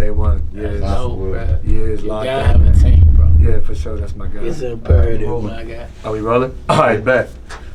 day one. Yeah, dope, bro. Yeah, it's you locked gotta in, have a man. team, bro. Yeah, for sure. That's my guy. It's imperative, my guy. Are we rolling? All right, bet.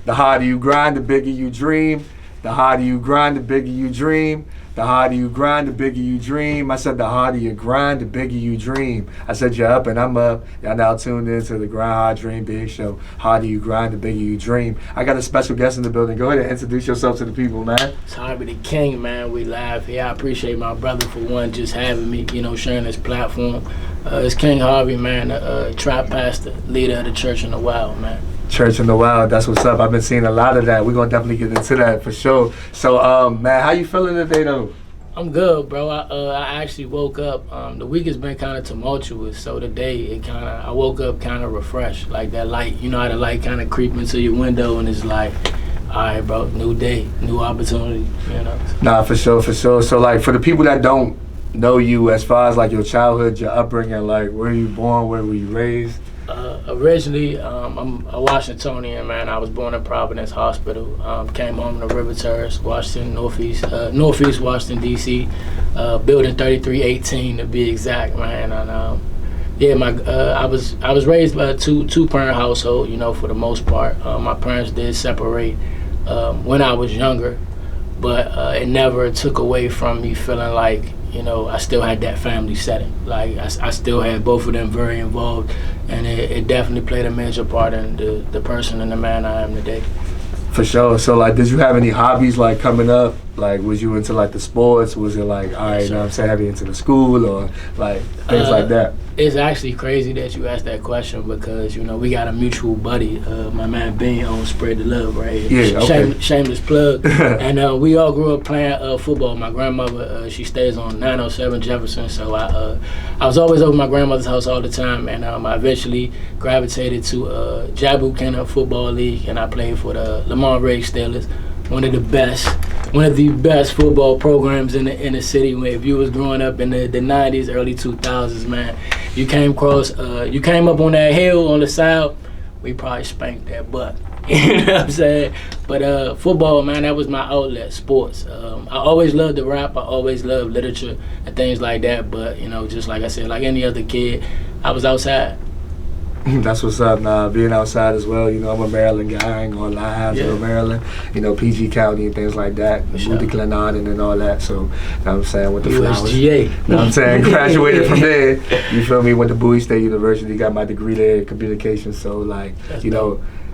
The harder you grind, the bigger you dream. The harder you grind, the bigger you dream. The harder you grind, the bigger you dream. I said the harder you grind, the bigger you dream. I said you're up and I'm up. Y'all now tuned in to the GrindHard Dream Big Show. Harder you grind, the bigger you dream. I got a special guest in the building. Go ahead and introduce yourself to the people, man. It's Harvey the King, man. We live here. I appreciate my brother for one just having me, sharing this platform. It's King Harvey, man, trap pastor, leader of the church in the wild, man. Church in the Wild, that's what's up. I've been seeing a lot of that. We're gonna definitely get into that for sure. So, man, how you feeling today, though? I'm good, bro. I actually woke up. The week has been kind of tumultuous, so today I woke up kind of refreshed, like that light. You know how the light kind of creep into your window, and it's like, all right, bro, new day, new opportunity. Nah, for sure. So, like, for the people that don't know you, as far as like your childhood, your upbringing, like, where you born, where were you raised? Originally, I'm a Washingtonian, man. I was born in Providence Hospital. Came home to River Terrace, Washington, Northeast Washington, D.C. Building 3318 to be exact, man. And I was raised by a two-parent household, for the most part. My parents did separate when I was younger, but it never took away from me feeling like, I still had that family setting. Like, I still had both of them very involved, and it definitely played a major part in the person and the man I am today. For sure. So, like, did you have any hobbies, like, coming up? Like, was you into, like, the sports? Was it, like, all right, I'm saying, heavy into the school or, like, things like that? It's actually crazy that you asked that question because, we got a mutual buddy, my man Bean on Spread the Love, right here. Yeah, okay. Shameless plug. And we all grew up playing football. My grandmother, she stays on 907 Jefferson, so I was always over my grandmother's house all the time, and I eventually gravitated to Jabu Kenner Football League, and I played for the Lamar Ray Steelers, one of the best football programs in the city. If you was growing up in the 90s, early 2000s, man, you came up on that hill on the side, we probably spanked that butt. You know what I'm saying? But football, man, that was my outlet, sports. I always loved the rap, I always loved literature and things like that, but, just like I said, like any other kid, I was outside. That's what's up. Nah, being outside as well. I'm a Maryland guy. I ain't gonna lie. I feel Maryland. PG County and things like that. Moved to Glenarden and all that. So, what I'm saying, with the flowers. USGA. What I'm saying, graduated from there. You feel me? Went to Bowie State University. Got my degree there in communications. So, like,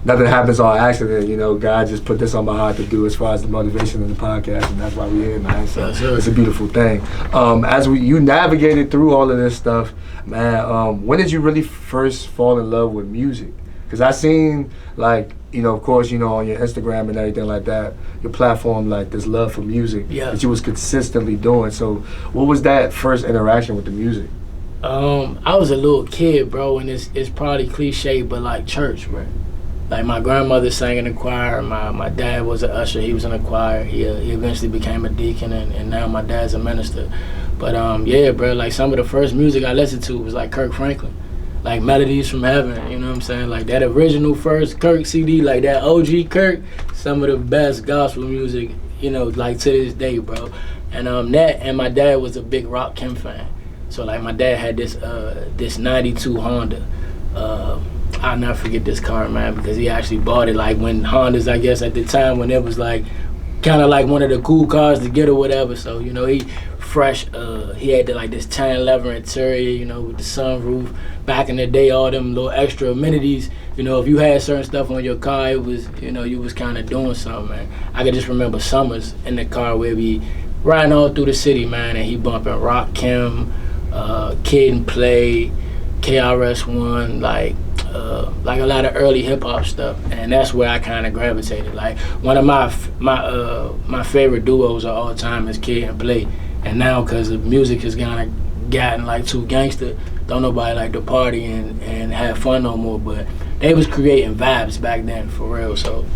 nothing happens on accident. God just put this on my heart to do as far as the motivation of the podcast, and that's why we're here, man. So it's a beautiful thing. As you navigated through all of this stuff, man, when did you really first fall in love with music? Because I seen, like, of course, on your Instagram and everything like that, your platform, like, this love for music that you was consistently doing. So what was that first interaction with the music? I was a little kid, bro, and it's probably cliche, but like church, bro. Like, my grandmother sang in the choir, my dad was an usher, he was in the choir, he eventually became a deacon, and now my dad's a minister. But bro, like, some of the first music I listened to was like Kirk Franklin, like Melodies from Heaven, you know what I'm saying? Like that original first Kirk CD, like that OG Kirk, some of the best gospel music, like to this day, bro. And that, and my dad was a big Rock Kim fan. So, like, my dad had this 92 Honda. I'll never forget this car, man, because he actually bought it like when Hondas, I guess, at the time when it was like kind of like one of the cool cars to get or whatever. So, he fresh, he had this tan leather interior, with the sunroof. Back in the day, all them little extra amenities, if you had certain stuff on your car, it was, you was kind of doing something, man. I could just remember summers in the car where we riding all through the city, man, and he bumping Rock Kim, Kid and Play, KRS-One, like a lot of early hip hop stuff, and that's where I kind of gravitated. Like, one of my favorite duos of all time is Kid and Play, and now because the music has kind of gotten like too gangster, don't nobody like to party and have fun no more. But they was creating vibes back then for real. So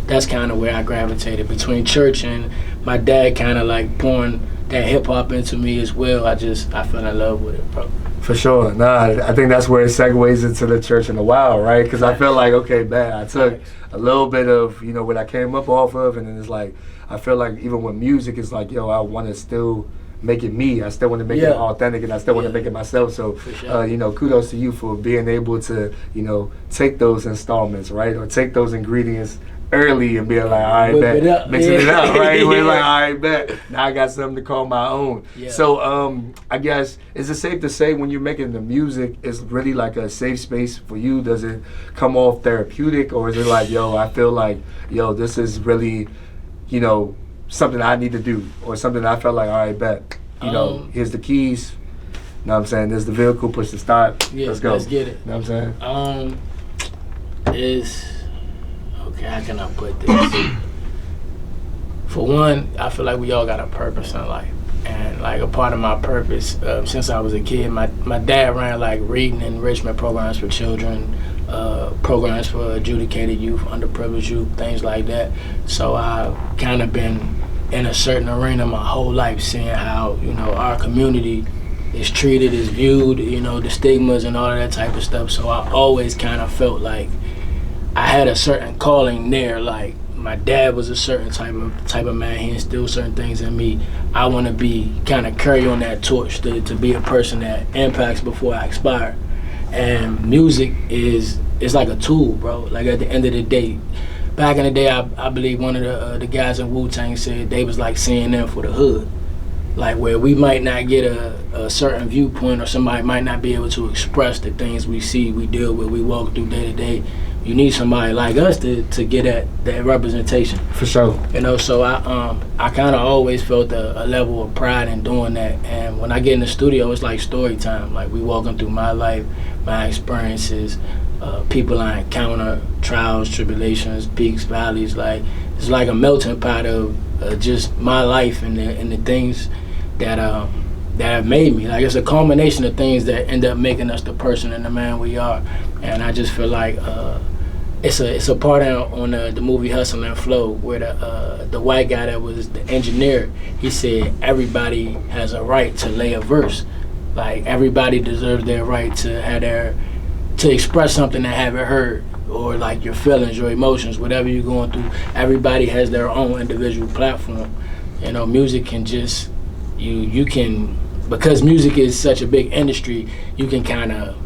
that's kind of where I gravitated between church and my dad kind of like pouring that hip hop into me as well. I fell in love with it, bro. For sure. Nah, I think that's where it segues into the church in the wild, right? Because I feel like, okay, man, I took a little bit of, what I came up off of, and then it's like, I feel like even with music, it's like, I want to still make it me. I still want to make it authentic, and I still want to make it myself. So, you know, kudos to you for being able to, you know, take those installments, right, or take those ingredients early and being like, all right, bet, mixing it up, right? We're like, all right, bet. Now I got something to call my own. So, I guess, is it safe to say when you're making the music, it's really like a safe space for you? Does it come off therapeutic, or is it like, yo, I feel like, yo, this is really, you know, something I need to do, or something I felt like, all right, bet, you know, here's the keys, you know what I'm saying, there's the vehicle, push the start, let's go. Let's get it. You know what I'm saying? Okay, how can I put this? For one, I feel like we all got a purpose in life. And like a part of my purpose, since I was a kid, my dad ran like reading enrichment programs for children, programs for adjudicated youth, underprivileged youth, things like that. So I've kind of been in a certain arena my whole life, seeing how, you know, our community is treated, is viewed, you know, the stigmas and all of that type of stuff. So I always kind of felt like I had a certain calling there. Like my dad was a certain type of man. He instilled certain things in me. I want to be kind of carry on that torch to be a person that impacts before I expire. And music is like a tool, bro. Like at the end of the day, back in the day, I believe one of the guys in Wu-Tang said they was like CNN for the hood. Like where we might not get a certain viewpoint, or somebody might not be able to express the things we see, we deal with, we walk through day to day. You need somebody like us to get that representation. For sure. You know, so I kind of always felt a level of pride in doing that. And when I get in the studio, it's like story time. Like we walking through my life, my experiences, people I encounter, trials, tribulations, peaks, valleys. Like it's like a melting pot of just my life and the things that have made me. Like it's a culmination of things that end up making us the person and the man we are. And I just feel like it's a part on the movie Hustle and Flow where the white guy that was the engineer, he said everybody has a right to lay a verse. Like everybody deserves their right to have to express something they haven't heard, or like your feelings, your emotions, whatever you're going through. Everybody has their own individual platform. You know, music can just you can, because music is such a big industry, you can kind of,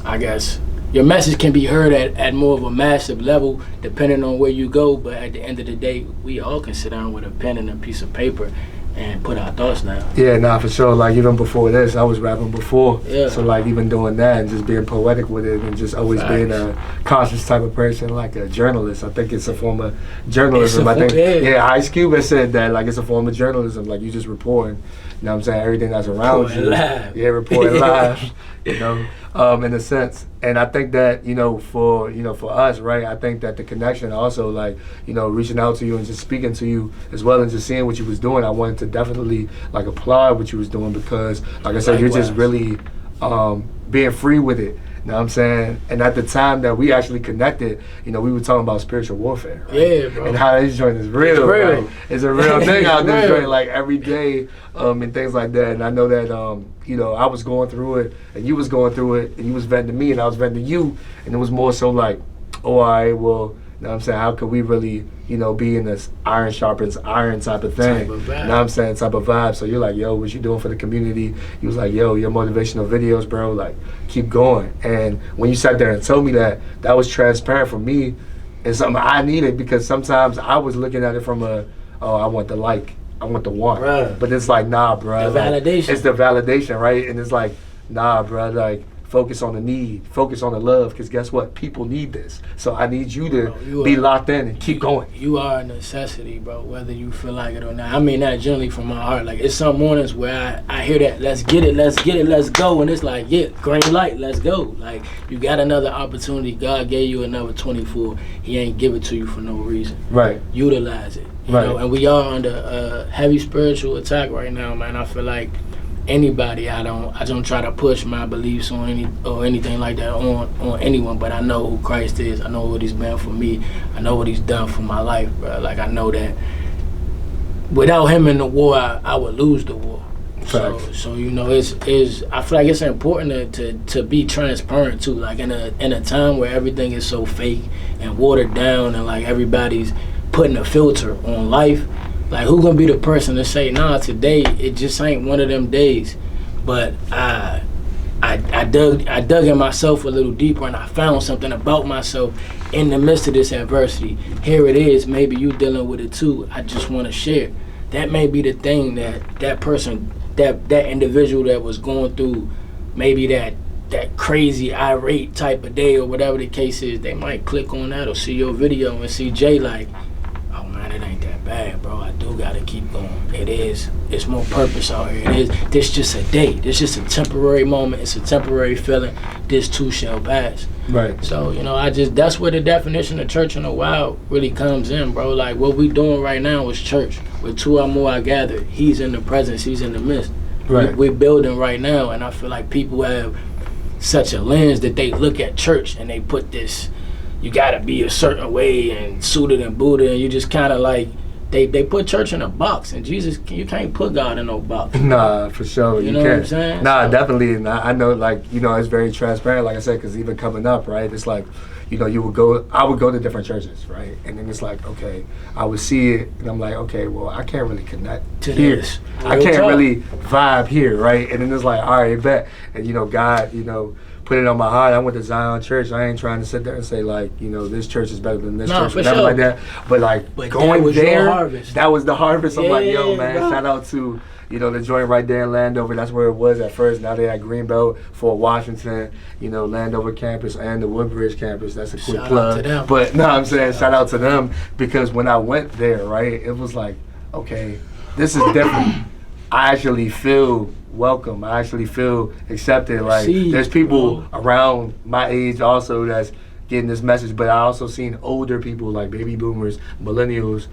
I guess, your message can be heard at more of a massive level depending on where you go, but at the end of the day, we all can sit down with a pen and a piece of paper and put our thoughts down. Yeah, nah, for sure. Like even before this, I was rapping before. Yeah. So like even doing that and just being poetic with it and just always being a conscious type of person, like a journalist. I think it's a form of journalism. I think Ice Cube has said that, like it's a form of journalism. Like you just reporting, you know what I'm saying, everything that's around you. Live. Yeah, reporting live. You know, in a sense. And I think that, you know, for us, right, I think that the connection also, like, you know, reaching out to you and just speaking to you as well and just seeing what you was doing, I wanted to definitely, like, applaud what you was doing because, like I said, you're just really being free with it. You know what I'm saying? And at the time that we actually connected, you know, we were talking about spiritual warfare, right? Yeah, bro. And how this joint is real, right? It's a real thing out this joint, like every day, and things like that. And I know that, you know, I was going through it, and you was going through it, and you was venting me, and I was venting you, and it was more so like, oh, all right, well, you know what I'm saying, how could we really, you know, be in this iron sharpens iron type of thing, you know what I'm saying, type of vibe. So you're like, yo, what you doing for the community? You was like, yo, your motivational videos, bro, like, keep going. And when you sat there and told me that was transparent for me and something I needed, because sometimes I was looking at it from I want the like, I want the want. Bruh. But it's like, nah, bro. The validation. It's the validation, right? And it's like, nah, bro, like, focus on the need, focus on the love, because guess what? People need this. So I need you to be locked in and keep going. You are a necessity, bro, whether you feel like it or not. I mean that generally from my heart. Like, it's some mornings where I hear that, let's get it, let's go. And it's like, yeah, green light, let's go. Like, you got another opportunity. God gave you another 24. He ain't give it to you for no reason. Right. Utilize it. You know? And we are under heavy spiritual attack right now, man. I feel like anybody, I don't try to push my beliefs on anything like that on anyone, but I know who Christ is. I know what he's been for me. I know what he's done for my life, bro. Like, I know that without him in the war, I would lose the war. So you know, I feel like it's important to be transparent too. Like in a time where everything is so fake and watered down, and like everybody's putting a filter on life. Like, who gonna be the person to say, nah, today it just ain't one of them days? But I dug in myself a little deeper, and I found something about myself in the midst of this adversity. Here it is. Maybe you dealing with it too. I just want to share. That may be the thing that person, that individual that was going through, maybe that crazy irate type of day or whatever the case is, they might click on that or see your video and see Jay like, oh man, it ain't that bad, bro. I do gotta keep going. It is. It's more purpose out here. It is. This just a day. This just a temporary moment. It's a temporary feeling. This too shall pass. Right. So, that's where the definition of church in the wild really comes in, bro. Like, what we doing right now is church. Where two or more are gathered, he's in the presence, he's in the midst. Right. We're building right now, and I feel like people have such a lens that they look at church and they put this, you gotta be a certain way and suited and booted, and you just kind of like, they put church in a box, and Jesus, you can't put God in no box. Nah, for sure. You know can't. what I'm saying? Nah, So, definitely. And I know, like, it's very transparent, like I said, because even coming up, right, it's like, I would go to different churches, right? And then it's like, okay, I would see it, and I'm like, okay, well, I can't really connect to here. this. I can't really vibe here, right? And then it's like, all right, bet. And, God, put it on my heart. I went to Zion Church. I ain't trying to sit there and say, like, this church is better than this church, or nothing like that. But, like, going there, that was the harvest. I'm like, yo, man, bro. Shout out to, the joint right there in Landover. That's where it was at first. Now they at Greenbelt, Fort Washington, Landover campus and the Woodbridge campus. That's a quick Shout plug. out to them. But, no, I'm saying shout out to them, because when I went there, right, it was like, okay, this is different. I actually feel welcome. I actually feel accepted. Like, there's people around my age also that's getting this message, but I also seen older people like baby boomers, millennials,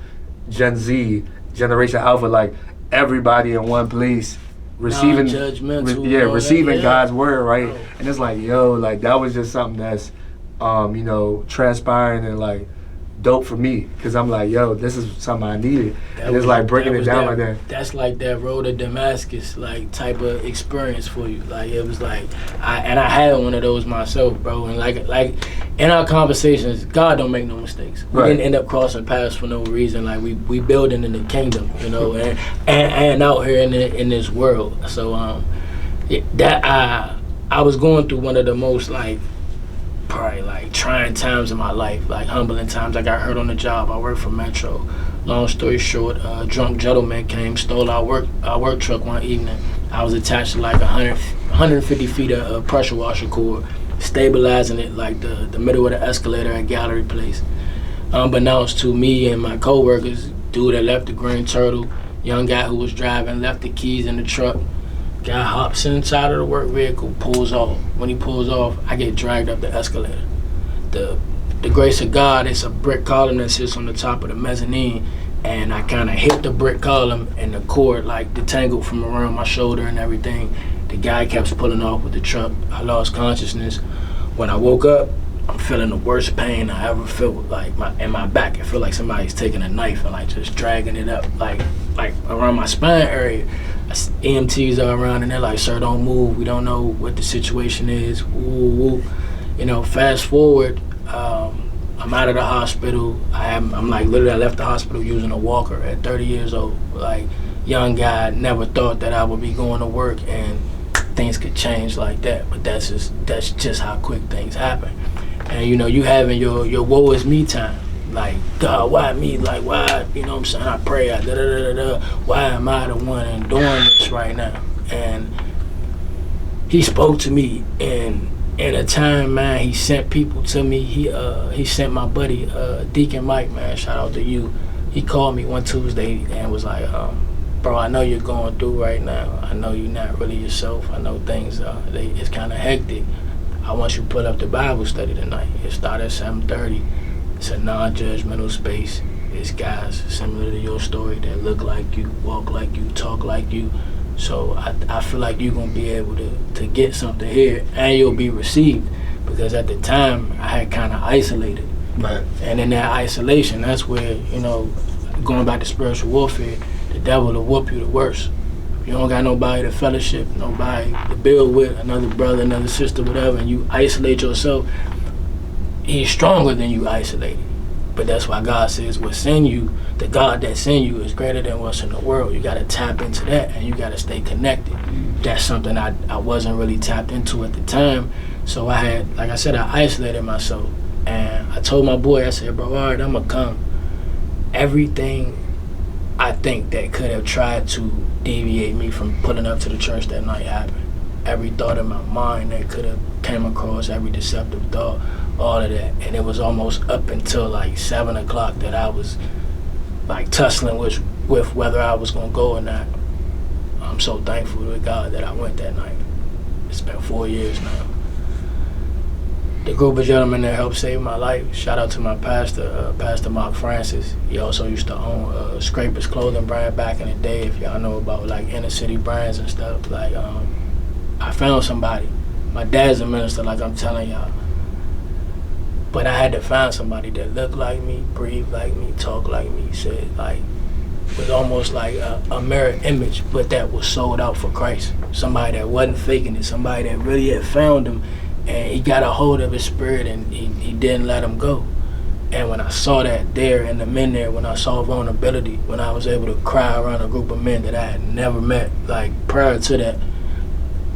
Gen Z, Generation Alpha, like everybody in one place receiving receiving God's word, right? Oh. And it's like, like that was just something that's transpiring and like dope for me, because I'm like, this is something I needed. And it's like breaking it down like that. That's like that road to Damascus, like type of experience for you. Like, it was like, I had one of those myself, bro. And like in our conversations, God don't make no mistakes. We didn't end up crossing paths for no reason. Like, we building in the kingdom, and out here in this world. So I was going through one of the most probably like trying times in my life, like humbling times. I got hurt on the job. I worked for Metro. Long story short, a drunk gentleman came, stole our work truck one evening. I was attached to like 150 feet of pressure washer cord, stabilizing it like the middle of the escalator at Gallery Place. Unbeknownst to me and my co-workers, dude that left the Green Turtle, young guy who was driving, left the keys in the truck. Guy hops inside of the work vehicle, pulls off. When he pulls off, I get dragged up the escalator. The grace of God, it's a brick column that sits on the top of the mezzanine, and I kind of hit the brick column, and the cord like detangled from around my shoulder and everything. The guy kept pulling off with the truck. I lost consciousness. When I woke up, I'm feeling the worst pain I ever felt, like in my back. I feel like somebody's taking a knife and like just dragging it up, like around my spine area. EMTs are around and they're like, sir, don't move. We don't know what the situation is. Woo, woo. Fast forward, I'm out of the hospital. I'm like, literally, I left the hospital using a walker at 30 years old. Like, young guy, never thought that I would be going to work and things could change like that. But that's just how quick things happen. And you having your woe is me time. Like, God, why me? Like, why? You know what I'm saying? I pray. Why am I the one doing this right now? And he spoke to me, and in a time, man, he sent people to me. He sent my buddy, Deacon Mike, man. Shout out to you. He called me one Tuesday and was like, bro, I know you're going through right now. I know you're not really yourself. I know things it's kind of hectic. I want you to put up the Bible study tonight. It started at 7:30. It's a non-judgmental space. It's guys similar to your story that look like you, walk like you, talk like you. So I feel like you're going to be able to get something here, and you'll be received, because at the time I had kind of isolated. Right. And in that isolation, that's where, going back to spiritual warfare, the devil will whoop you the worst. If you don't got nobody to fellowship, nobody to build with, another brother, another sister, whatever, and you isolate yourself, he's stronger than you isolated. But that's why God says what's in you, the God that's in you is greater than what's in the world. You got to tap into that, and you got to stay connected. That's something I wasn't really tapped into at the time. So I had, like I said, I isolated myself. And I told my boy, I said, bro, all right, I'm going to come. Everything I think that could have tried to deviate me from pulling up to the church that night happened. Every thought in my mind that could have came across, every deceptive thought, all of that. And it was almost up until like 7 o'clock that I was like tussling with whether I was going to go or not. I'm so thankful to God that I went that night. It's been 4 years now. The group of gentlemen that helped save my life, shout out to my pastor, Pastor Mark Francis. He also used to own Scraper's clothing brand back in the day, if y'all know about like inner city brands and stuff. Like, I found somebody. My dad's a minister, like I'm telling y'all. But I had to find somebody that looked like me, breathed like me, talked like me, said like, was almost like a mirror image, but that was sold out for Christ. Somebody that wasn't faking it, somebody that really had found him, and he got a hold of his spirit, and he didn't let him go. And when I saw that there, and the men there, when I saw vulnerability, when I was able to cry around a group of men that I had never met, like prior to that,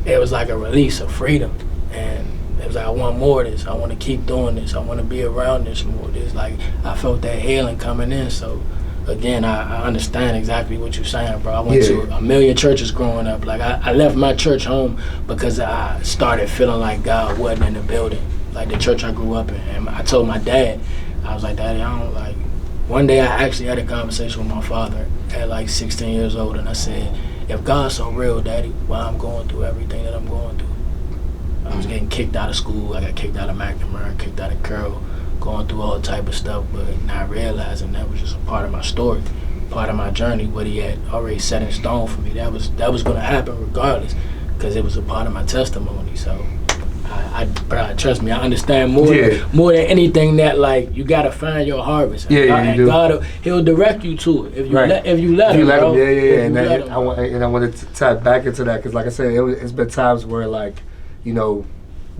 it was like a release of freedom. And it was like, I want more of this. I want to keep doing this. I want to be around this more. It's like I felt that healing coming in. So again, I understand exactly what you're saying, bro. I went to a million churches growing up. Like I left my church home because I started feeling like God wasn't in the building, like the church I grew up in. And I told my dad, I was like, Daddy, I don't like. One day I actually had a conversation with my father at like 16 years old, and I said, if God's so real, Daddy, why I'm going through everything that I'm going through? I was getting kicked out of school. I got kicked out of McNamara, kicked out of Carroll, going through all type of stuff, but not realizing that was just a part of my story, part of my journey. What he had already set in stone for me, that was going to happen regardless, because it was a part of my testimony. So, but trust me, I understand more than anything that like you gotta find your harvest. And God, He'll direct you to it if you let Him. Bro. And I wanted to tap back into that because, like I said, it's been times where like, you know,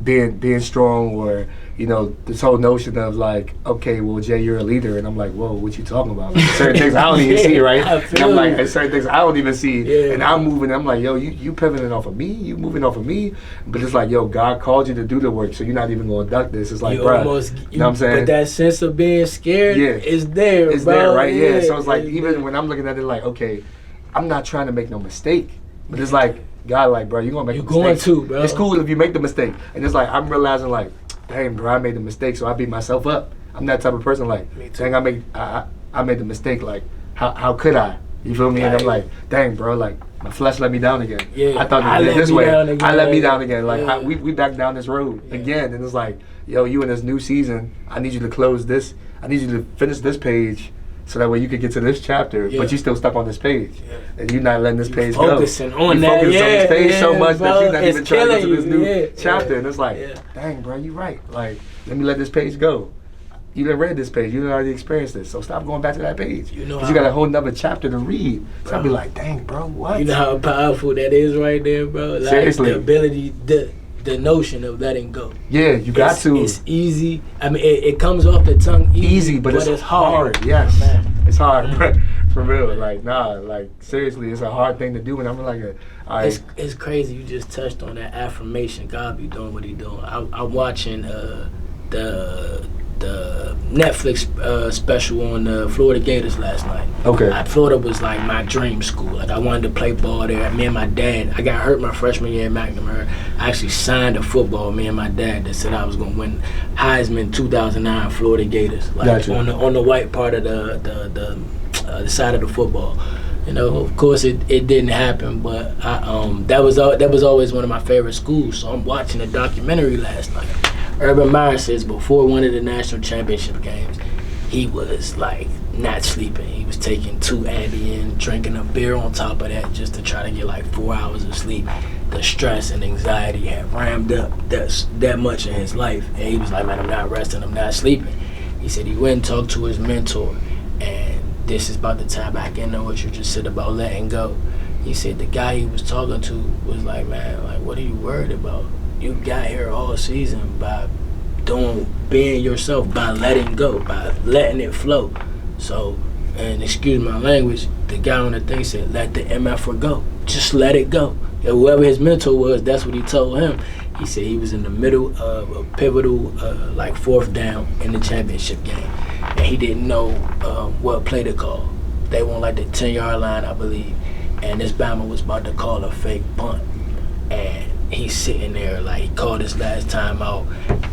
being strong, or you know, this whole notion of like, okay, well, Jay, you're a leader, and I'm like, whoa, what you talking about? Like, certain things I don't even see, right? And I'm like, certain things I don't even see, and I'm moving. I'm like, yo, you pivoting off of me, you moving off of me, but it's like, yo, God called you to do the work, so you're not even gonna duck this. It's like, bro, you know what I'm saying? But that sense of being scared, is there, it's bro. there, right? Yeah. So it's like, even when I'm looking at it, like, okay, I'm not trying to make no mistake, but it's like, God, like, bro, you're gonna make a mistake. Going to, bro. It's cool if you make the mistake. And it's like, I'm realizing, like, dang, bro, I made the mistake, so I beat myself up. I'm that type of person, like, dang, I made the mistake, like, how could I? You feel me? And I'm like, dang, bro, like, my flesh let me down again. I thought I did this way. I let me down again. Like, we back down this road again. And it's like, yo, you in this new season, I need you to close this. I need you to finish this page, so that way you could get to this chapter, but you still stuck on this page, and you're not letting this page go. Focusing on that, on this page so much that you're not even trying to get to this new chapter. And it's like, dang, bro, you right. Like, let me let this page go. You done read this page. You done already experienced this. So stop going back to that page. You know, you got a whole nother chapter to read. So I'll be like, dang, bro, what? You know how powerful that is right there, bro. Like, seriously, the ability, the notion of letting go. Yeah, you got to. It's easy. I mean, it comes off the tongue easy, but it's hard. Yes, it's hard, for real. Like, nah, like seriously, it's a hard thing to do. And I'm like, it's crazy. You just touched on that affirmation. God be doing what He doing. I'm watching the Netflix special on the Florida Gators last night. Okay. Florida was like my dream school. Like, I wanted to play ball there. Me and my dad, I got hurt my freshman year at McNamara. I actually signed a football, me and my dad, that said I was going to win Heisman 2009 Florida Gators. Like, on the white part of the side of the football. You know, of course it didn't happen, but that was always one of my favorite schools. So I'm watching a documentary last night. Urban Meyer says before one of the national championship games, he was like not sleeping. He was taking 2 Ambien, drinking a beer on top of that just to try to get like 4 hours of sleep. The stress and anxiety had rammed up that much in his life. And he was like, man, I'm not resting, I'm not sleeping. He said he went and talked to his mentor, and this is about the time back into what you just said about letting go. He said the guy he was talking to was like, man, like, what are you worried about? You got here all season by doing being yourself, by letting go, by letting it flow. So, and excuse my language, the guy on the thing said, let the MF go. Just let it go. And whoever his mentor was, that's what he told him. He said he was in the middle of a pivotal, like 4th down in the championship game. And he didn't know what play to call. They were on like the 10-yard line, I believe. And this Bama was about to call a fake punt. And he's sitting there, like, he called his last timeout.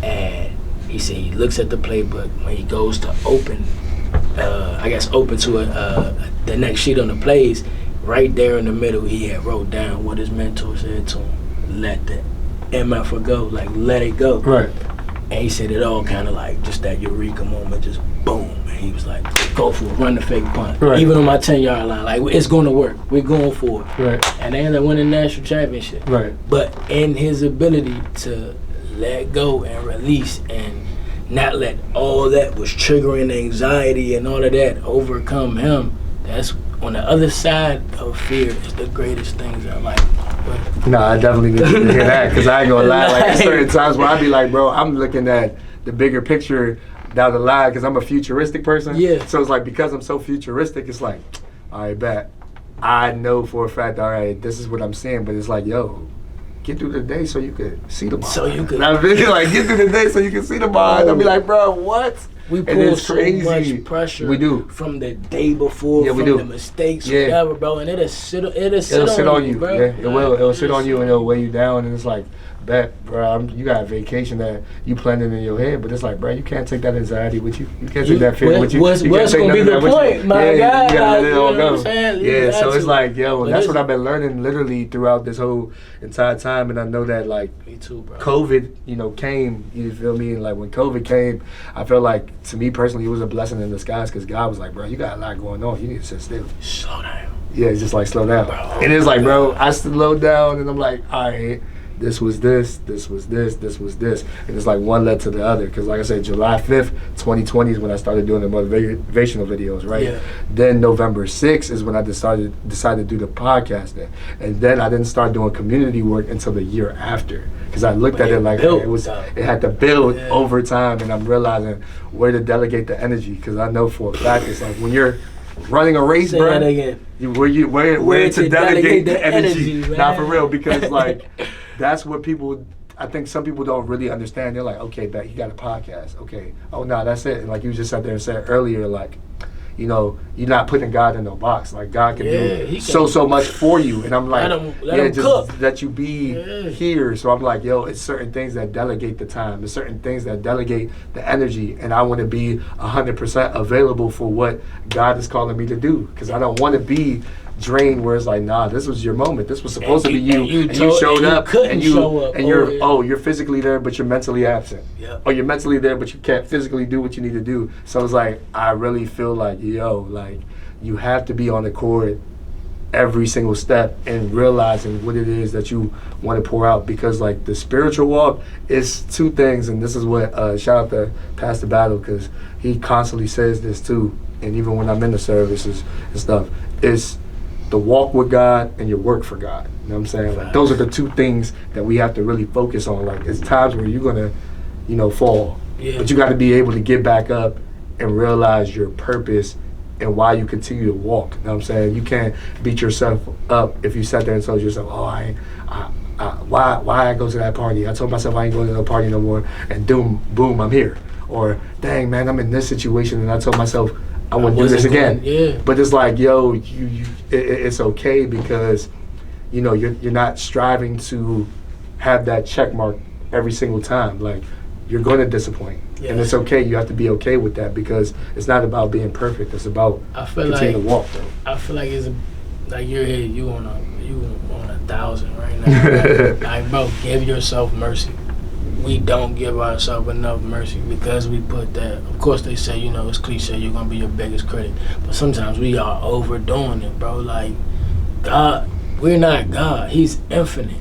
And he said he looks at the playbook when he goes to open to the next sheet on the plays. Right there in the middle, he had wrote down what his mentor said to him. Let the MF go, like, let it go. Right. And he said it all kind of like just that eureka moment, just boom. And he was like, go for it, run the fake punt. Right. Even on my 10-yard line, like, it's going to work. We're going for it. Right. And they ended up winning the national championship. Right. But in his ability to let go and release and not let all that was triggering anxiety and all of that overcome him, that's on the other side of fear is the greatest things I like. No, I definitely need to hear that, because I ain't gonna lie. Like, there's certain times where I be like, bro, I'm looking at the bigger picture down the line, because I'm a futuristic person. Yeah. So it's like, because I'm so futuristic, it's like, all right, bet. I know for a fact, all right, this is what I'm seeing, but it's like, yo, get through the day so you could see the ball. So you could. I mean, like, get through the day so you can see the ball. I'll be like, bro, what? We And pull it's so crazy. much pressure We do. from the day before, Yeah, we from do. the mistakes, Yeah. whatever, bro. And it'll sit on you, bro. yeah, it will. It'll sit on you and it'll weigh you down. And it's like, bet, bro, you got a vacation that you planning in your head, but it's like, bro, you can't take that anxiety with you. You can't take that fear with you. What's You can't take gonna be none of the that with you. point, my Yeah, guy? you gotta let it You all know what I'm go. saying? You Yeah, got so it's to. like, yo, But that's it's- what I've been learning literally throughout this whole entire time. And I know that, like, Me too, bro. COVID, came, you feel me? And like, when COVID came, I felt like, to me personally, it was a blessing in disguise, because God was like, bro, you got a lot going on. You need to sit still. Slow down. Yeah, it's just like, slow down. Bro. And it's like, bro, I slowed down and I'm like, all right, this was this, this was this, this was this. And it's like one led to the other. Because like I said, July 5th, 2020 is when I started doing the motivational videos, right? Yeah. Then November 6th is when I decided to do the podcasting. And then I didn't start doing community work until the year after. Because I looked at it like it had to build over time. And I'm realizing where to delegate the energy. Because I know for a fact, it's like when you're running a race, Say bro, that again. where to delegate the energy. man. Not for real, because like that's what people, I think some people don't really understand. They're like, okay, bet you got a podcast. Okay. Oh no, that's it. And like you just sat there and said earlier, like, you're not putting God in no box. Like, God can do so much for you. And I'm like, let him just cook. let you be here. So I'm like, yo, it's certain things that delegate the time. It's certain things that delegate the energy. And I want to be 100% available for what God is calling me to do. Because I don't want to be drained where it's like, nah, this was your moment. This was supposed to be you. And you showed up. And you're physically there, but you're mentally absent. Yeah. Or you're mentally there, but you can't physically do what you need to do. So it's like, I really feel like, yo, like, you have to be on the court every single step and realizing what it is that you want to pour out. Because like the spiritual walk is two things. And this is what, shout out to Pastor Battle, because he constantly says this too. And even when I'm in the services and stuff, it's the walk with God and your work for God. You know what I'm saying? Like, those are the two things that we have to really focus on. Like, it's times where you're gonna, fall. Yeah. But you got to be able to get back up and realize your purpose and why you continue to walk. You know what I'm saying? You can't beat yourself up if you sat there and told yourself, why I go to that party? I told myself I ain't going to no party no more, and boom, I'm here. Or, dang, man, I'm in this situation, and I told myself I wouldn't do this again. Yeah. But it's like, yo, it's okay, because, you're not striving to have that check mark every single time. Like, you're going to disappoint. Yeah. And it's okay. You have to be okay with that, because it's not about being perfect. It's about continuing to walk, though. I feel like it's like you're here, you on 1,000 right now. Like, bro, give yourself mercy. We don't give ourselves enough mercy, because we put that. Of course, they say, it's cliche, you're gonna be your biggest critic, but sometimes we are overdoing it, bro. Like, God, we're not God. He's infinite.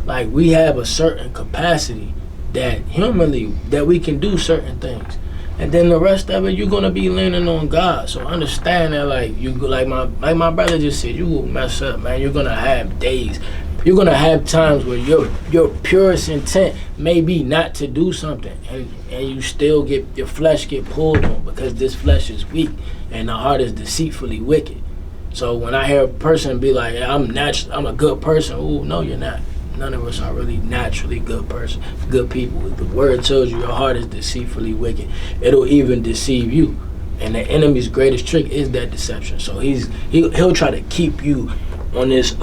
Like, we have a certain capacity that humanly that we can do certain things, and then the rest of it you're gonna be leaning on God. So understand that, like, my brother just said, you will mess up, man. You're gonna have days. you're gonna have times where your purest intent may be not to do something, and you still get your flesh get pulled on because this flesh is weak and the heart is deceitfully wicked. So when I hear a person be like, I'm a good person, ooh, no, you're not. None of us are really naturally good people. The word tells you your heart is deceitfully wicked. It'll even deceive you. And the enemy's greatest trick is that deception. So he'll try to keep you on this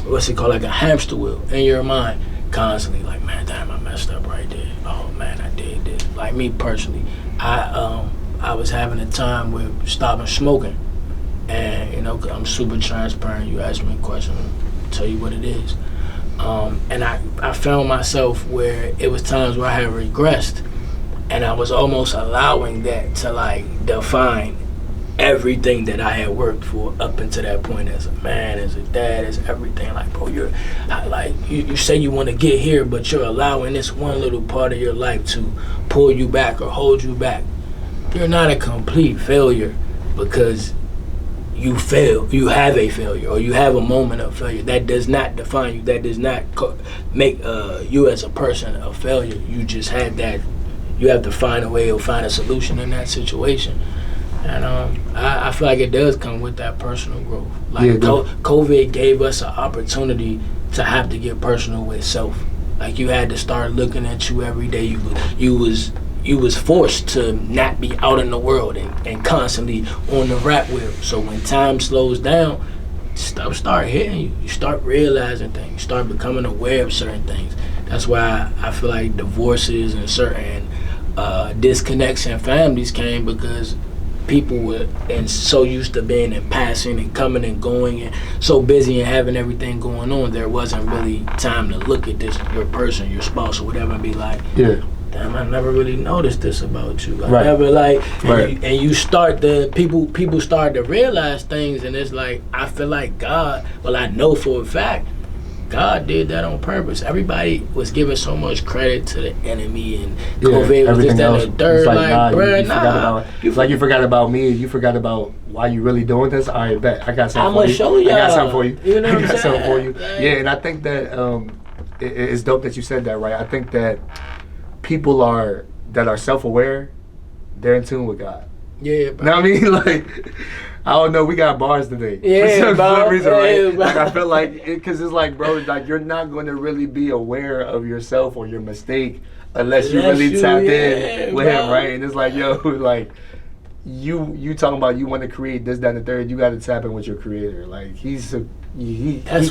what's it called, like a hamster wheel in your mind constantly. Like, man, damn, I messed up right there. Oh man, I did this. Like me personally, I was having a time with stopping smoking, and you know, I'm super transparent. You ask me a question, I'll tell you what it is. And I found myself where it was times where I had regressed, and I was almost allowing that to like define everything that I had worked for up until that point, as a man, as a dad, as everything. Like, bro, you say you want to get here, but you're allowing this one little part of your life to pull you back or hold you back. You're not a complete failure because you fail, you have a failure, or you have a moment of failure. That does not define you. That does not make you as a person a failure. You just had that. You have to find a way or find a solution in that situation. And I feel like it does come with that personal growth. Like, yeah, COVID gave us an opportunity to have to get personal with self. Like, you had to start looking at you every day. You was forced to not be out in the world and constantly on the rat wheel. So when time slows down, stuff start hitting you. You start realizing things. You start becoming aware of certain things. That's why I feel like divorces and certain disconnects in families came because people were and so used to being in passing and coming and going and so busy and having everything going on, there wasn't really time to look at this, your person, your spouse or whatever, and be like, yeah, damn, I never really noticed this about you. I never like, right. And you start to, people start to realize things, and it's like, I feel like God, well, I know for a fact, God did that on purpose. Everybody was giving so much credit to the enemy, and COVID was just that and the third. Like, bruh, it's like you forgot about me. You forgot about why you really doing this. All right, bet I got something for you. Show y'all. I got something for you. You know what I got something for you. Like, yeah, and I think that it's dope that you said that. Right. I think that people that are self-aware, they're in tune with God. Yeah, bro. Know what I mean? Like, I don't know, we got bars today. Yeah, for some reason, right? Yeah, like, I feel like, because it's like, bro, like, you're not going to really be aware of yourself or your mistake unless you really tapped in with him, right? And it's like, yo, like, you talking about you want to create this, that, and the third, you got to tap in with your creator. Like, that's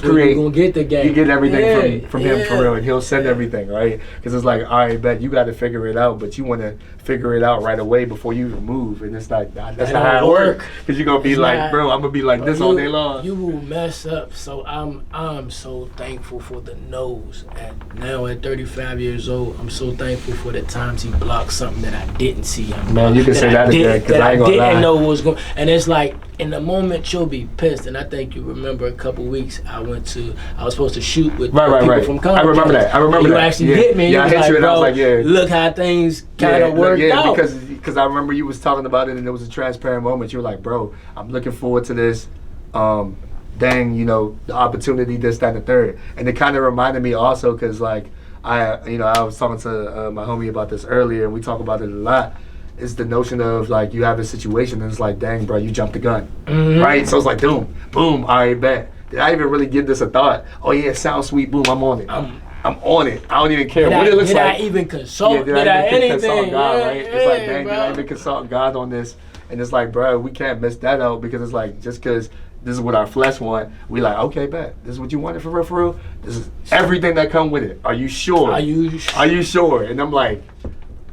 where you're going to get the game. You get everything from him, for real, and he'll send everything, right? Because it's like, all right, bet, you got to figure it out, but you want to figure it out right away before you even move, and it's like, that's not how it works. Because you're going to be like, bro, I'm going to be like this all day long. You will mess up. So I'm so thankful for the no's. And now at 35 years old, I'm so thankful for the times he blocked something that I didn't see. Man, you can say that again, because I ain't going to lie. Didn't know what was going. And it's like, in the moment you'll be pissed, and I think you remember a couple weeks I was supposed to shoot with people from Compton. I remember that. You actually hit me. Yeah, I hit you, and I was like, yeah. Look how things kind of worked out. Because I remember you was talking about it, and it was a transparent moment. You were like, bro, I'm looking forward to this. Dang, you know, the opportunity, this, that, and the third. And it kind of reminded me also, because like I was talking to my homie about this earlier, and we talk about it a lot. Is the notion of like you have a situation and it's like, dang, bro, you jumped the gun, right? So it's like, boom, all right, bet. Did I even really give this a thought? Oh yeah, it sounds sweet, boom, I'm on it. I'm on it. I don't even care what it looks like. Did I even consult? Did I even consult God, right? It's like, dang, did I even consult God on this? And it's like, bro, we can't miss that out, because it's like, just because this is what our flesh want, we like, okay, bet. This is what you wanted for real? This is everything that come with it. Are you sure? Are you sure? And I'm like,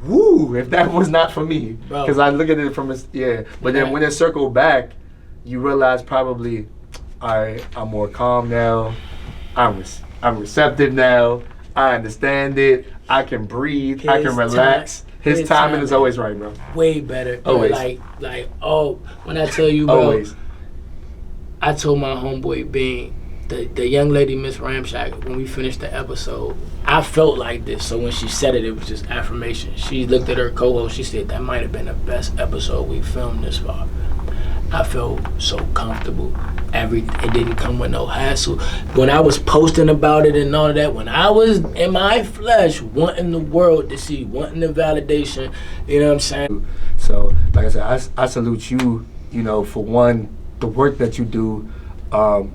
woo, if that was not for me. Because I look at it from but then when it circled back, you realize probably, all right, I'm more calm now. I'm receptive now. I understand it. I can breathe. I can relax. His timing is always right, bro. Way better. Always. When I tell you, bro, always. I told my homeboy Bean, the young lady, Miss Ramshack, when we finished the episode, I felt like this. So when she said it, it was just affirmation. She looked at her co-host. She said, that might have been the best episode we filmed this far. I felt so comfortable. It didn't come with no hassle. When I was posting about it and all of that, when I was in my flesh, wanting the world to see, wanting the validation, you know what I'm saying? So, like I said, I salute you, you know, for one, the work that you do,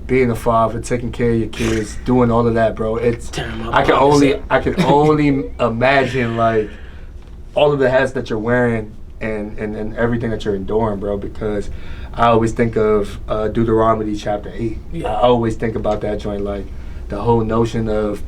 being a father, taking care of your kids, doing all of that, bro. I can only imagine, like, all of the hats that you're wearing and everything that you're enduring, bro, because I always think of Deuteronomy chapter 8. Yeah. I always think about that joint, like the whole notion of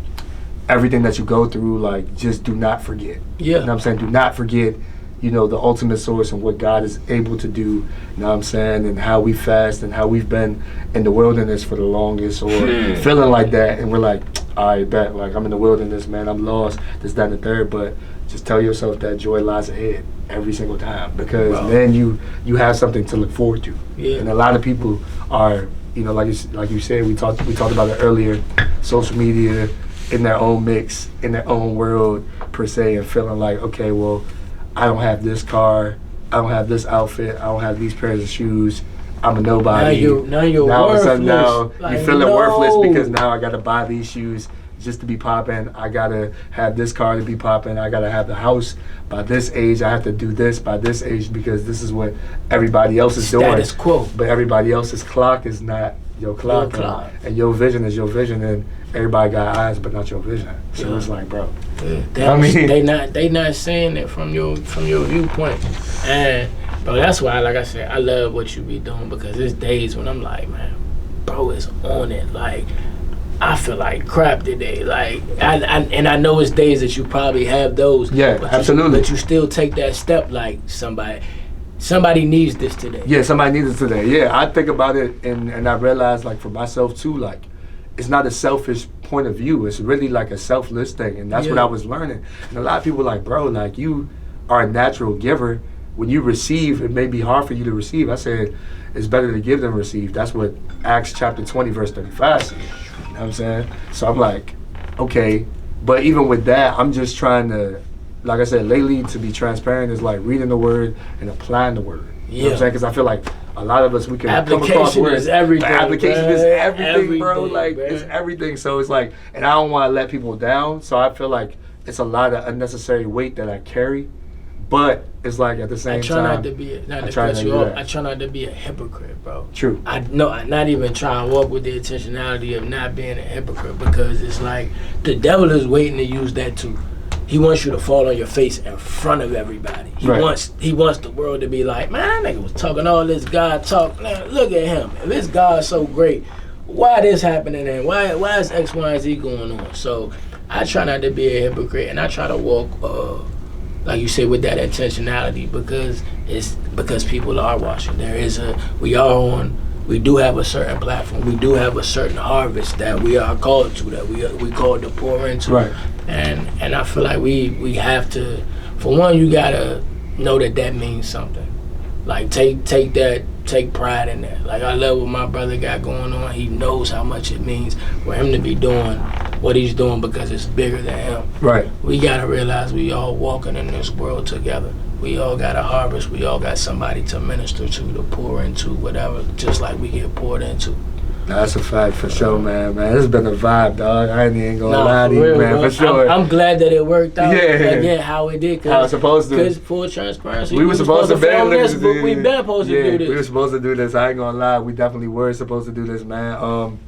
everything that you go through, like, just do not forget. Yeah. You know what I'm saying? Do not forget, you know, the ultimate source and what God is able to do, you know what I'm saying, and how we fast and how we've been in the wilderness for the longest, or feeling like that, and we're like, I bet, like, I'm in the wilderness, man, I'm lost, this, that, and the third, but just tell yourself that joy lies ahead every single time, because then you have something to look forward to. Yeah. And a lot of people are, you know, like you said, we talked about it earlier, social media in their own mix, in their own world per se, and feeling like, okay, well, I don't have this car, I don't have this outfit, I don't have these pairs of shoes, I'm a nobody. Now you're all worthless. Of a sudden now like, you feeling worthless because now I gotta buy these shoes just to be popping. I gotta have this car to be popping. I gotta have the house by this age. I have to do this by this age because this is what everybody else is doing. Status quo. But everybody else's clock is not your clock. And your vision is your vision, and everybody got eyes but not your vision. So it's like, bro. Yeah, they not saying it from your viewpoint. And bro, that's why, like I said, I love what you be doing, because there's days when I'm like, man, bro is on it. Like, I feel like crap today. Like, I know it's days that you probably have those. Yeah, absolutely. But you still take that step, like somebody needs this today. Yeah, somebody needs it today. Yeah, I think about it, and I realize, like, for myself too, like, it's not a selfish point of view. It's really like a selfless thing, and that's what I was learning. And a lot of people are like, bro, like, you are a natural giver. When you receive, it may be hard for you to receive. I said, it's better to give than receive. That's what Acts chapter 20, verse 35 says. You know what I'm saying? So I'm like, okay. But even with that, I'm just trying to, like I said, lately, to be transparent, is like reading the word and applying the word. You know what I'm saying? Because I feel like a lot of us, we can come across words. Is everything, application is everything, bro. Like, it's everything. So it's like, and I don't want to let people down. So I feel like it's a lot of unnecessary weight that I carry. But it's like, at the same time, I try not to be a hypocrite, bro. True. I'm not even trying to walk with the intentionality of not being a hypocrite, because it's like the devil is waiting to use that too. He wants you to fall on your face in front of everybody. He wants the world to be like, man, that nigga was talking all this God talk. Man, look at him. If this God's so great, why this happening and why is X, Y, and Z going on? So I try not to be a hypocrite, and I try to walk like you said, with that intentionality, because people are watching. We do have a certain platform. We do have a certain harvest that we are called to, that we called to pour into. Right. And I feel like we have to, for one, you gotta know that means something. Like, take pride in that. Like, I love what my brother got going on. He knows how much it means for him to be doing what he's doing, because it's bigger than him. Right. We gotta realize we all walking in this world together. We all got a harvest. We all got somebody to minister to pour into, whatever, just like we get poured into. That's a fact, for sure, man. It's been a vibe, dog. I ain't even gonna lie to you, man, for sure. I'm glad that it worked out. Again, how it did. How it's supposed to. Because full transparency, we were supposed to film this, but we've been supposed to do this. We were supposed to do this. I ain't gonna lie. We definitely were supposed to do this, man.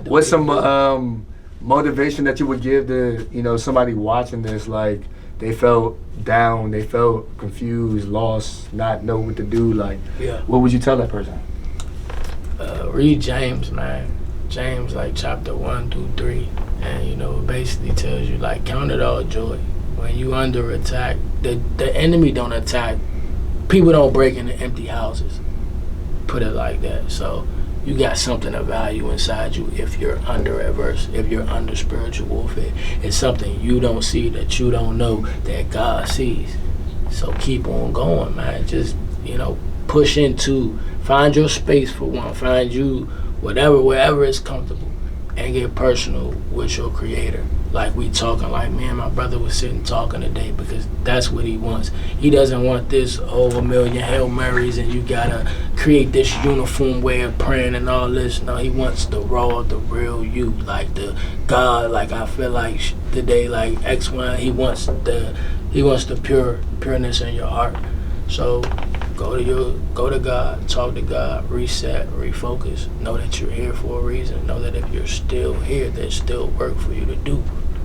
What's some motivation that you would give to, you know, somebody watching this, like, they felt down, they felt confused, lost, not know what to do, like, what would you tell that person? Read James, man. James, like, chapter 1 through 3, and, you know, it basically tells you, like, count it all joy when you under attack. The enemy don't attack. People don't break into empty houses, put it like that. So you got something of value inside you if you're under if you're under spiritual warfare. It's something you don't see, that you don't know, that God sees. So keep on going, man. Just, you know, push into, find your space, for one. Find you wherever it's comfortable, and get personal with your Creator. like we talking, like me and my brother was sitting talking today, because that's what he wants. He doesn't want this over a million Hail Marys and you gotta create this uniform way of praying and all this. No, he wants the raw, the real you, like the God. Like I feel like today, like X1, he wants the pureness in your heart. So go to God, talk to God, reset, refocus. Know that you're here for a reason. Know that if you're still here, there's still work for you to do.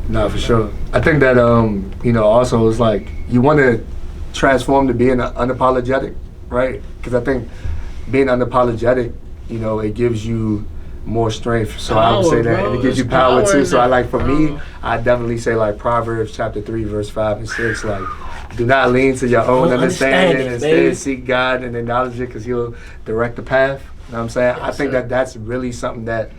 No, for sure. I think that also it's like you want to transform to being unapologetic, right? Because I think being unapologetic, it gives you more strength. So I would say that, and it gives you power too. So I like, for me, I definitely say like Proverbs chapter 3, verse 5 and 6, like, do not lean to your own understanding. Instead, seek God and acknowledge it, because He'll direct the path. You know what I'm saying? Yes, I think sir. that's really something that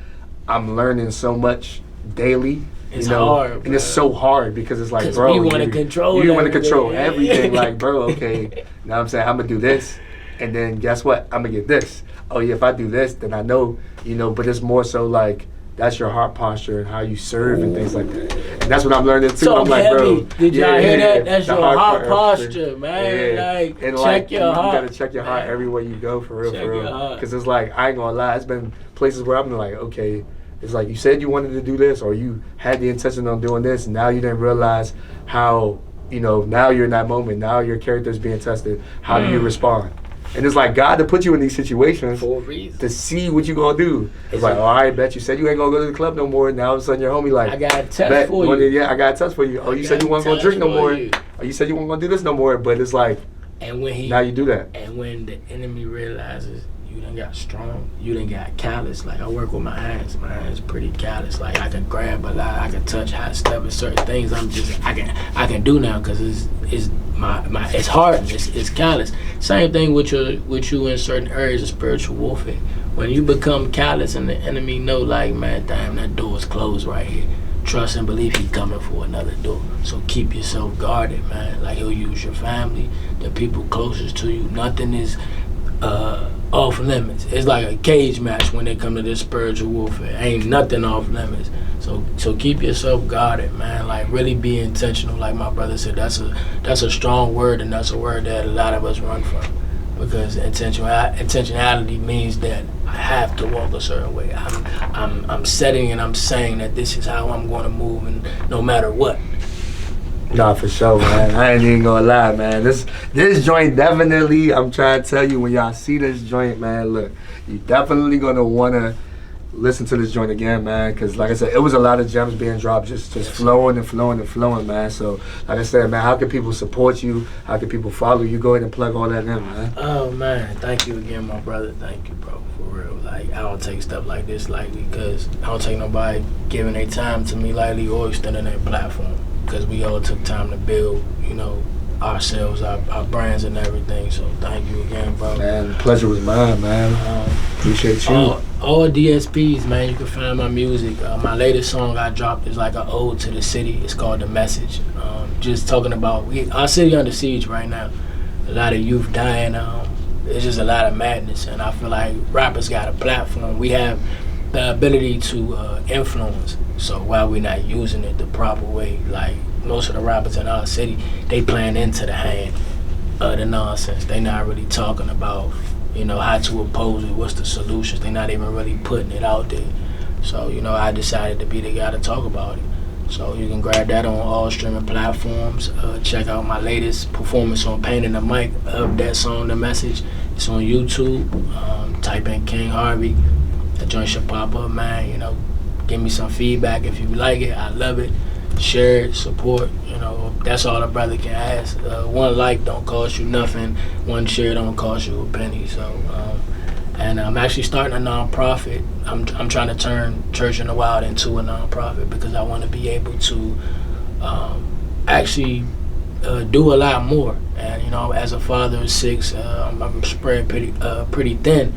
I'm learning so much daily. It's hard, and it's so hard, because it's like, bro, you want to control. You want to control everything. Like, bro, okay, you know what I'm saying? I'm gonna do this, and then guess what? I'm gonna get this. Oh yeah, if I do this, then I know, But it's more so like, that's your heart posture and how you serve and things like that. And that's what I'm learning too. So I'm like, bro, did y'all hear that? That's the your heart posture, man. Yeah. Like, and check your heart. You gotta check your heart everywhere you go, for real, Check for your real. heart. Because it's like, I ain't gonna lie, it's been places where I'm like, okay, it's like, you said you wanted to do this, or you had the intention on doing this, and now you didn't realize how, now you're in that moment, now your character's being tested. How do you respond? And it's like God to put you in these situations for a reason, to see what you gonna do. It's like, all right, bet you said you ain't gonna go to the club no more. Now all of a sudden your homie like, I got a test for you. Yeah, I got a test for you. Oh, you said you weren't gonna drink no more. Oh, you said you weren't gonna do this no more. But it's like, and when now you do that. And when the enemy realizes you done got strong, you done got callous. Like, I work with my hands. My hands pretty callous. Like, I can grab a lot. I can touch, hot step, and certain things. I can do now, because it's hard. It's callous. Same thing with you in certain areas of spiritual warfare. When you become callous and the enemy know, like, man, damn, that door is closed right here. Trust and believe He's coming for another door. So keep yourself guarded, man. Like, He'll use your family, the people closest to you. Nothing is off limits. It's like a cage match when they come to this spiritual warfare. Ain't nothing off limits. So keep yourself guarded, man. Like, really be intentional. Like my brother said, that's a strong word, and that's a word that a lot of us run from, because intentionality means that I have to walk a certain way. I'm setting and I'm saying that this is how I'm going to move, and no matter what. Nah, for sure, man. I ain't even gonna lie, man. This joint definitely, I'm trying to tell you, when y'all see this joint, man, look, you definitely gonna wanna listen to this joint again, man, because like I said, it was a lot of gems being dropped, just flowing and flowing and flowing, man. So like I said, man, how can people support you? How can people follow you? Go ahead and plug all that in, man. Oh man, thank you again, my brother. Thank you, bro, for real. Like, I don't take stuff like this lightly, because I don't take nobody giving their time to me lightly or extending their platform, because we all took time to build, ourselves, our brands and everything. So thank you again, bro. Man, the pleasure was mine, man. Appreciate you. All DSPs, man, you can find my music. My latest song I dropped is like an ode to the city. It's called The Message. Just talking about our city under siege right now. A lot of youth dying. It's just a lot of madness, and I feel like rappers got a platform. We have the ability to influence. So why we not using it the proper way? Like, most of the rappers in our city, they playing into the hand of the nonsense. They not really talking about, how to oppose it, what's the solutions. They not even really putting it out there. So, I decided to be the guy to talk about it. So you can grab that on all streaming platforms. Check out my latest performance on Painting the Mic of that song, The Message. It's on YouTube. Type in King Harvey. The joint should pop up, man. Give me some feedback if you like it. I love it. Share it, support. That's all a brother can ask. One like don't cost you nothing. One share don't cost you a penny. So, and I'm actually starting a nonprofit. I'm trying to turn Church in the Wild into a nonprofit, because I want to be able to actually do a lot more. And as a father of 6, I'm spread pretty thin.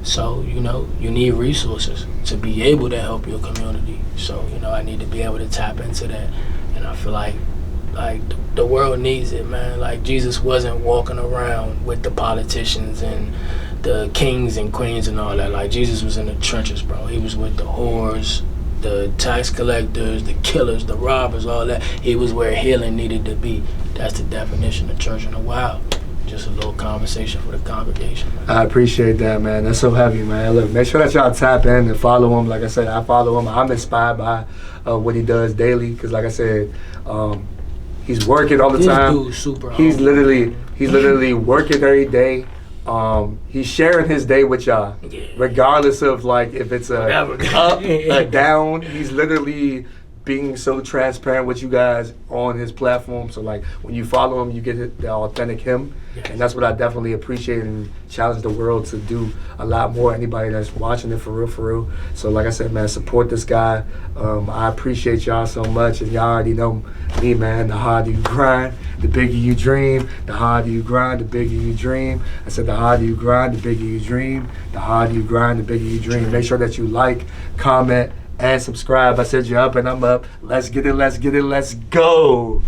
So, you need resources to be able to help your community. So, I need to be able to tap into that. And I feel like the world needs it, man. Like, Jesus wasn't walking around with the politicians and the kings and queens and all that. Like, Jesus was in the trenches, bro. He was with the whores, the tax collectors, the killers, the robbers, all that. He was where healing needed to be. That's the definition of church in the wild. Just a little conversation for the congregation, man. I appreciate that, man. That's so heavy, man. Look, make sure that y'all tap in and follow him. Like I said, I follow him. I'm inspired by what he does daily because, like I said, he's working all the time. This dude's super He's humble. literally working every day. He's sharing his day with y'all, regardless of like if it's a up, a down. He's literally being so transparent with you guys on his platform. So like when you follow him, you get the authentic him, and that's what I definitely appreciate and challenge the world to do a lot more. Anybody that's watching it for real. So like I said, man, support this guy. I appreciate y'all so much, and y'all already know me, man. The harder you grind, the bigger you dream. The harder you grind, the bigger you dream. I said the harder you grind, the bigger you dream. The harder you grind, the bigger you dream. Make sure that you like, comment, and subscribe. I said you're up and I'm up. Let's get it, let's go.